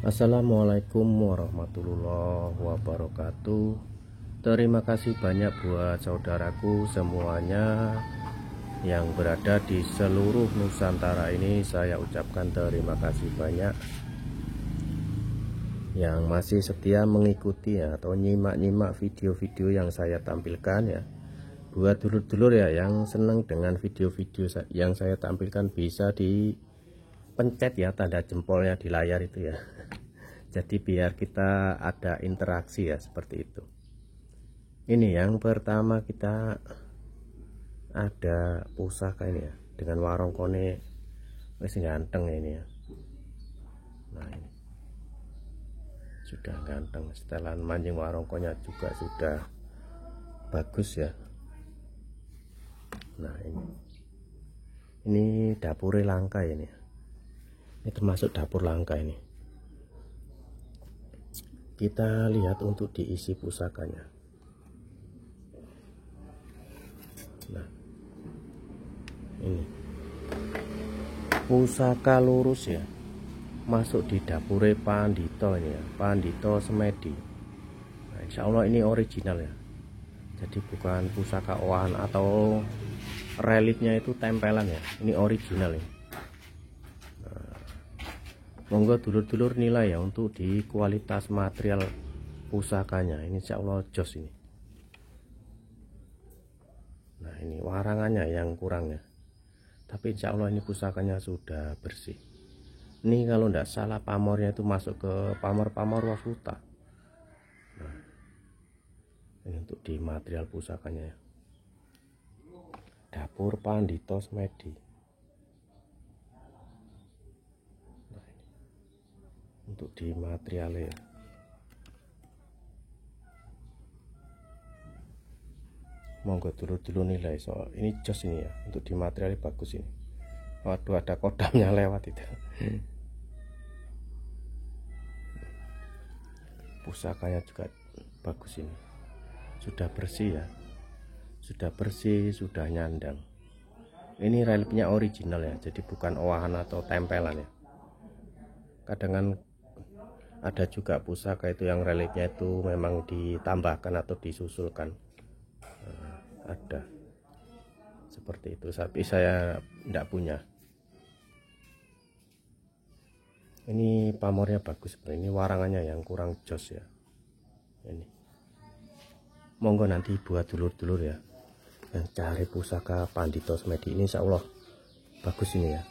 Assalamualaikum warahmatullahi wabarakatuh. Terima kasih banyak buat saudaraku semuanya yang berada di seluruh Nusantara ini. Saya ucapkan terima kasih banyak yang masih setia mengikuti atau nyimak-nyimak video-video yang saya tampilkan ya. Buat dulur-dulur ya yang senang dengan video-video yang saya tampilkan, bisa dipencet ya tanda jempolnya di layar itu ya. Jadi biar kita ada interaksi ya, seperti itu. Ini yang pertama, kita ada pusaka ini ya, dengan warongkone wis ganteng ini ya. Nah ini sudah ganteng, setelan mancing warongkonya juga sudah bagus ya. Nah ini dapure langka ini ya. Ini termasuk dapur langka ini. Kita lihat untuk diisi pusakanya. Nah ini pusaka lurus ya, masuk di dapure Pandito ini ya, Pandito Semedi. Nah, insya Allah ini original ya, jadi bukan pusaka owahan atau reliknya itu tempelan ya, ini original ya. Monggo dulur-dulur nilai ya untuk di kualitas material pusakanya. Ini insya Allah jos ini. Nah ini warangannya yang kurang ya, tapi insya Allah ini pusakanya sudah bersih. Ini kalau tidak salah pamornya itu masuk ke pamor-pamor Wasuta. Nah ini untuk di material pusakanya ya, dapur Pandito Semedi. Untuk di materialnya, monggo dulu nilai soal ini jos ini ya, untuk di materialnya bagus ini. Waduh, ada kodamnya lewat itu. Pusakanya juga bagus ini, sudah bersih ya, sudah bersih, sudah nyandang. Ini reliknya original ya, jadi bukan owahan atau tempelan ya. Kadang kan ada juga pusaka itu yang reliknya itu memang ditambahkan atau disusulkan. Nah, ada seperti itu, tapi saya tidak punya. Ini pamornya bagus, ini warangannya yang kurang jos ya. Ini monggo nanti buat dulur-dulur ya yang cari pusaka Pandito Semedi ini, insya Allah bagus ini ya.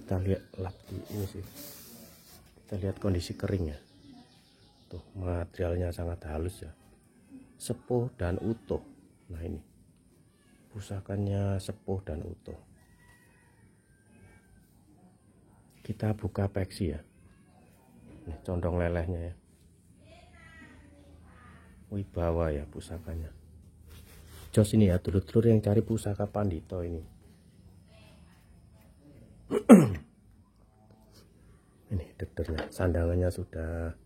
Kita lihat lap di ini sih, kita lihat kondisi kering ya, tuh materialnya sangat halus ya, sepuh dan utuh. Nah ini pusakanya sepuh dan utuh. Kita buka peksi ya, ini condong lelehnya ya, wibawa ya pusakanya. Jos ini ya dulur-dulur yang cari pusaka Pandito ini. Ini dekternya, sandangannya sudah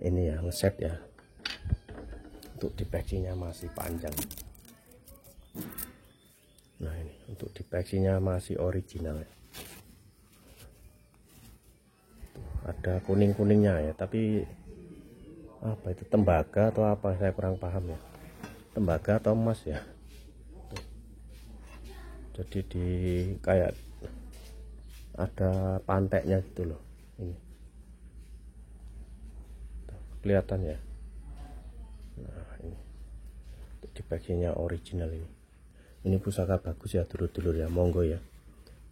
ini ya, ngeset ya. Untuk di peksinya masih panjang. Nah ini untuk di peksinya masih original ya. Tuh, ada kuning-kuningnya ya, tapi apa itu, tembaga atau apa, saya kurang paham ya, tembaga atau emas ya. Tuh. Jadi di kayak ada panteknya gitu loh, ini tuh, kelihatan ya. Nah ini di packingnya original ini pusaka bagus ya dulur-dulur ya. Monggo ya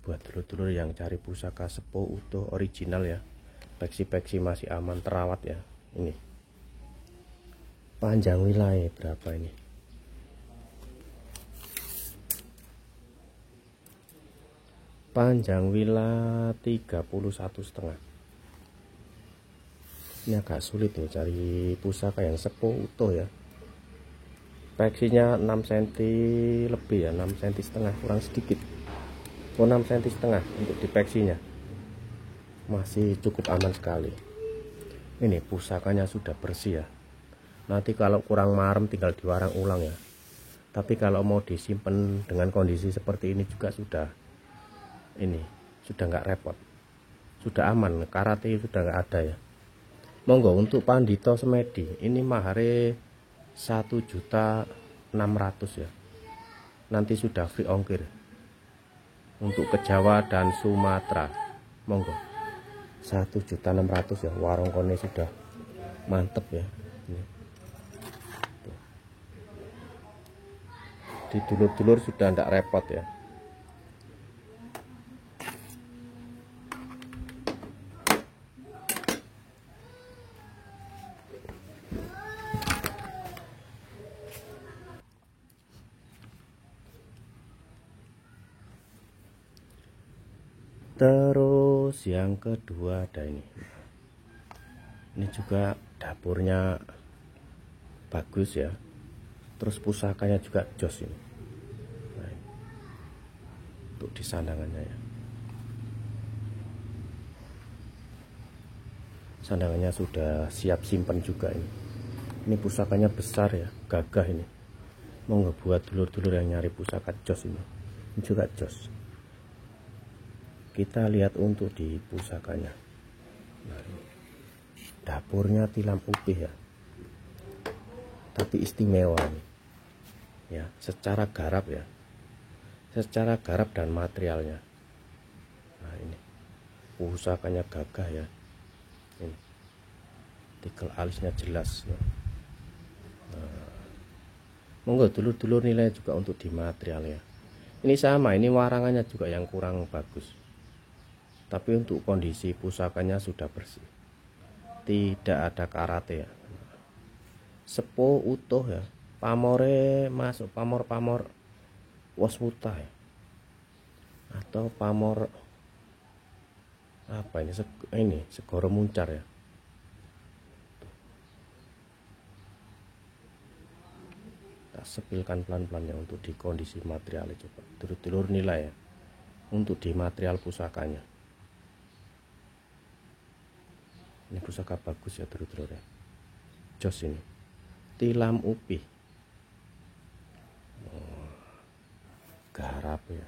buat dulur-dulur yang cari pusaka sepuh utuh original ya, peksi-peksi masih aman terawat ya. Ini panjang wilayah berapa ini, panjang wilayah 31,5. Ini agak sulit nih cari pusaka yang sepuh utuh ya. Peksinya 6 cm lebih ya, 6 cm setengah kurang sedikit. 6 cm setengah untuk di peksinya. Masih cukup aman sekali. Ini pusakanya sudah bersih ya. Nanti kalau kurang marem tinggal diwarang ulang ya. Tapi kalau mau disimpan dengan kondisi seperti ini juga sudah nggak repot, sudah aman, karate sudah nggak ada ya. Monggo untuk Pandito Semedi ini mahare 1.600.000 ya, nanti sudah free ongkir untuk ke Jawa dan Sumatera. Monggo 1.600.000 ya, warung kone sudah mantep ya. Ini. Di dulur-dulur sudah tidak repot ya. Terus yang kedua ada ini juga dapurnya bagus ya, terus pusakanya juga jos ini. Nah, untuk di sandangannya ya, sandangannya sudah siap simpan juga ini pusakanya besar ya, gagah ini. Mau ngebuat dulur-dulur yang nyari pusaka jos ini juga jos. Kita lihat untuk di pusakanya. Nah, dapurnya tilam upih ya, tapi istimewa nih ya, secara garap ya, secara garap dan materialnya. Nah ini pusakanya gagah ya, ini tikel alisnya jelas ya. Nah, monggo dulur-dulur nilai juga untuk di material ya. Ini sama, ini warangannya juga yang kurang bagus, tapi untuk kondisi pusakanya sudah bersih, tidak ada karate ya. Sepo utuh ya, pamore masuk pamor wasmuta ya, atau pamor apa ini segoro muncar ya. Kita sepilkan pelan-pelan ya untuk di kondisi materialnya. Coba dulur-dulur nilai ya untuk di material pusakanya. Ini pusaka bagus ya dulur-dulur ya, jos ini tilam upih. Garap ya,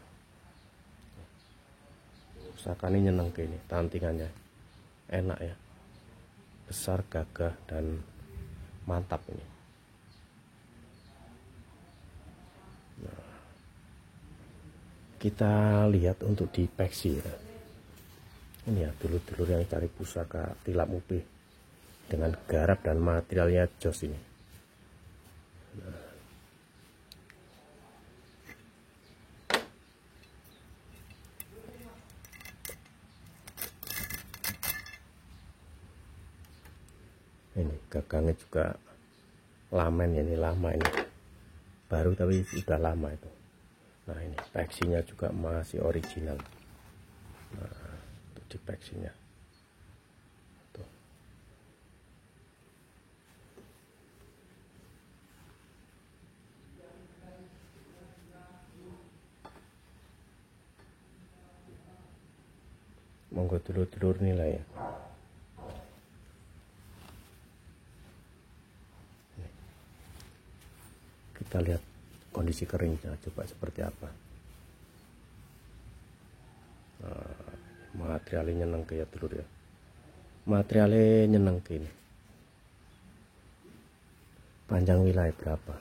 pusaka ini nyeneng ini, tantingannya enak ya, besar, gagah dan mantap ini. Nah, kita lihat untuk di peksi ya. Ini ya dulur-dulur yang cari pusaka tilam upih dengan garap dan materialnya jos ini. Nah, ini gagangnya juga lamen ya, ini lama ini, baru tapi sudah lama itu. Nah ini peksinya juga masih original. Nah untuk di peksinya tuh. Monggo dulur-dulur nilai ya. Kita lihat kondisi keringnya coba seperti apa. Nah, materialnya nyeneng ya dulur ya, materialnya nyeneng ini. Panjang wilayah berapa,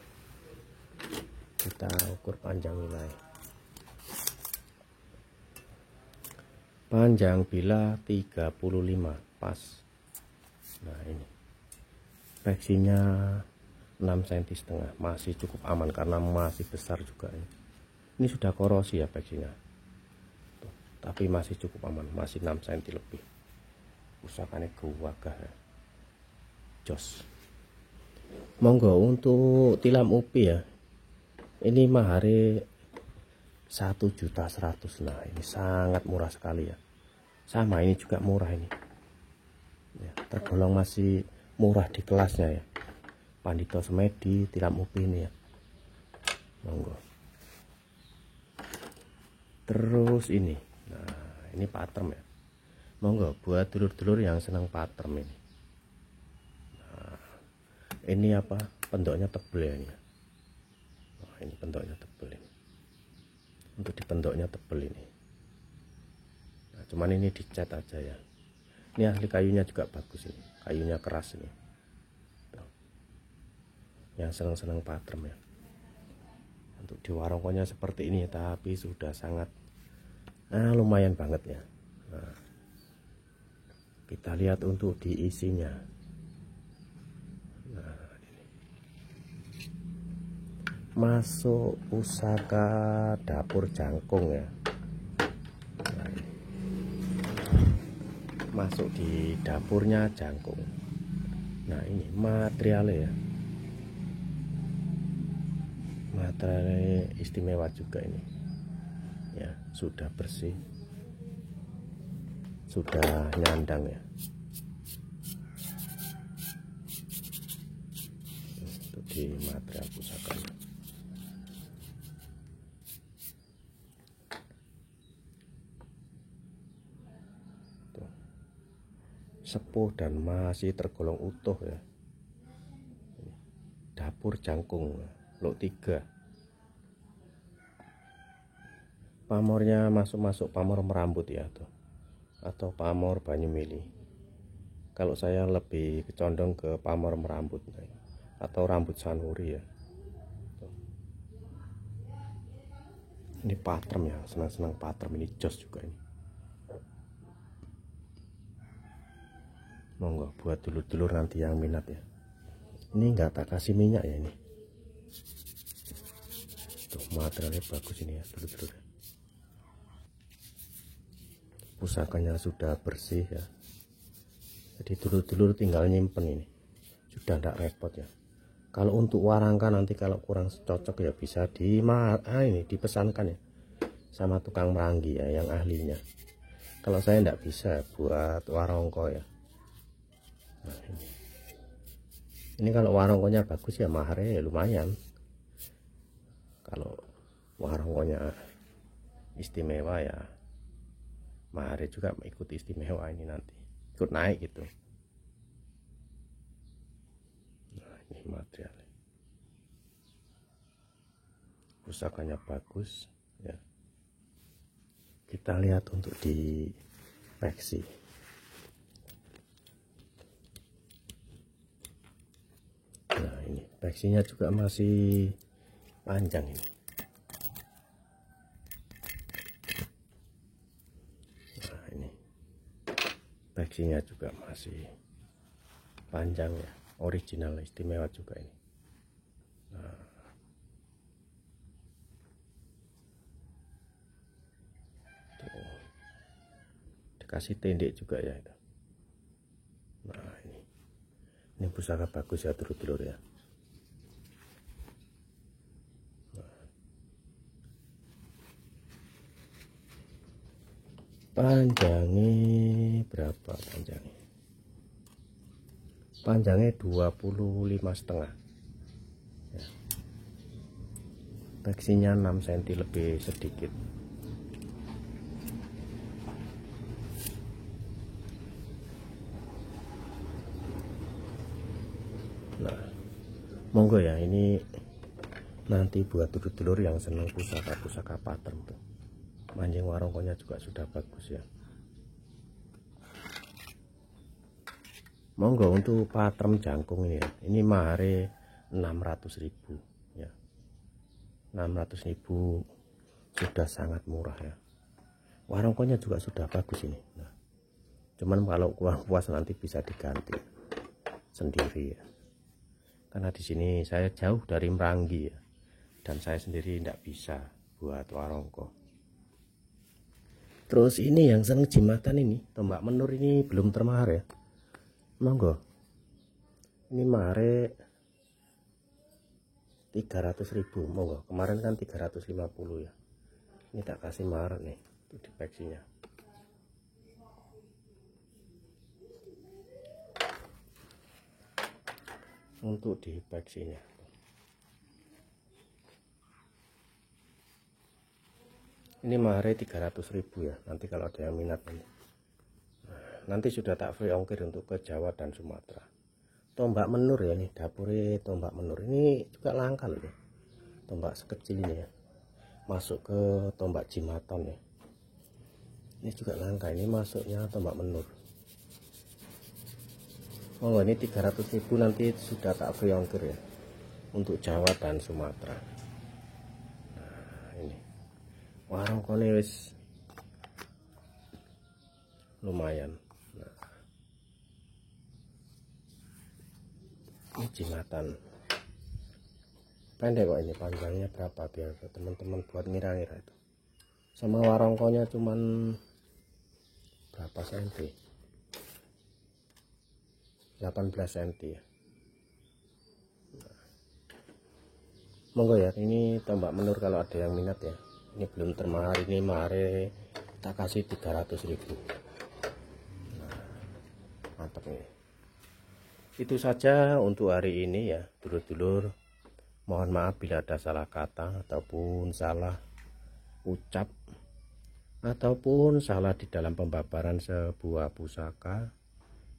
kita ukur panjang wilayah. Panjang bila 35 pas. Nah ini peksinya 6,5 cm, masih cukup aman karena masih besar juga ini. Ini sudah korosi ya peksinya. Tuh, tapi masih cukup aman, masih 6 cm lebih. Pusakanya gagah ya, jos. Monggo untuk tilam upi ya, ini mahare 1.100.000. Nah ini sangat murah sekali ya. Sama ini juga murah ini ya, tergolong masih murah di kelasnya ya, Pandito Semedi tilam upi ini ya. Monggo. Terus ini, nah ini patrem ya. Monggo buat dulur-dulur yang senang patrem ini. Nah, ini apa, pendoknya tebel ya ini. Nah, ini pendoknya tebel ini. Untuk di pendoknya tebel ini. Nah, cuman ini dicat aja ya. Ini asli kayunya juga bagus, ini kayunya keras ini. Tuh. Yang senang-senang patrem ya, untuk di warongkonya seperti ini, tapi sudah sangat lumayan banget ya. Nah, kita lihat untuk diisinya. Nah, ini. Masuk pusaka dapur jangkung ya. Nah, ini. Masuk di dapurnya jangkung. Nah, ini materialnya ya, materialnya istimewa juga ini ya, sudah bersih, sudah nyandang ya. Itu di material pusakanya. Tuh. Sepuh dan masih tergolong utuh ya. Dapur jangkung lot 3. Pamornya masuk pamor merambut ya tuh, atau pamor Banyumili. Kalau saya lebih condong ke pamor merambut atau rambut sanuri ya. Tuh. Ini patrem ya, senang-senang patrem, ini jos juga ini. Monggo buat dulur-dulur nanti yang minat ya. Ini enggak tak kasih minyak ya ini. Tuh, materialnya bagus ini ya dulur-dulur. Pusakanya sudah bersih ya. Jadi dulur-dulur tinggal nyimpen ini. Sudah enggak repot ya. Kalau untuk warangka nanti kalau kurang cocok ya bisa ini dipesankan ya sama tukang meranggi ya yang ahlinya. Kalau saya enggak bisa buat warongko ya. Nah, ini kalau warongkonya bagus ya maharnya ya lumayan. Kalau warongkonya istimewa ya maharnya juga ikut istimewa, ini nanti ikut naik gitu. Nah, ini materialnya, pusakanya bagus ya. Kita lihat untuk di peksi. Nah, ini peksinya juga masih panjang ini. Nah, ini peksinya juga masih panjang ya, original istimewa juga ini. Nah, tuh. Dikasih tendek juga ya itu. Nah, ini pusaka bagus ya dulur-dulur ya. Panjangnya berapa panjangnya? Panjangnya 25,5 ya. Peksinya 6 cm lebih sedikit. Nah, monggo ya, ini nanti buat dulur-dulur yang senang pusaka patrem tuh. Manjing warongkonya juga sudah bagus ya. Monggo untuk patrem jangkung ini ya. Ini mahare 600.000 ya. 600.000 sudah sangat murah ya. Warongkonya juga sudah bagus ini. Nah, cuman kalau kurang puas nanti bisa diganti sendiri ya. Karena di sini saya jauh dari Meranggi ya. Dan saya sendiri tidak bisa buat warongko. Terus ini yang seneng jimatan ini, tombak menur ini belum termahar ya. Monggo. Ini mahare 300.000. Monggo. Kemarin kan 350 ya. Ini tak kasih mahar nih, itu di peksinya. Untuk di peksinya. Ini mahare 300.000 ya. Nanti kalau ada yang minat ini. Nanti sudah tak free ongkir untuk ke Jawa dan Sumatera. Tombak menur ya nih, dapurnya tombak menur ini juga langka loh ya. Tombak sekecil ini ya, masuk ke tombak jimatan ya. Ini juga langka, ini masuknya Tombak Menur. Oh ini 300.000 nanti sudah tak beri ongkir ya untuk Jawa dan Sumatera. Nah ini warung kone wis lumayan. Nah, ini jimatan pendek kok, ini panjangnya berapa biar teman-teman buat ngira-ngira itu. Sama warongkonya cuman berapa senti, 18 cm ya. Nah, monggo ya, ini Tombak Menur kalau ada yang minat ya. Ini belum termahal, ini mare tak kasih 300.000. Nah, mantap ini. Itu saja untuk hari ini ya dulur-dulur. Mohon maaf bila ada salah kata ataupun salah ucap ataupun salah di dalam pembabaran sebuah pusaka.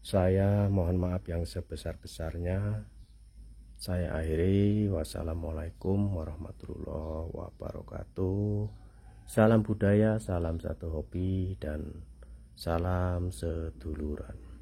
Saya mohon maaf yang sebesar-besarnya. Saya akhiri. Wassalamualaikum warahmatullahi wabarakatuh. Salam budaya, salam satu hobi, dan salam seduluran.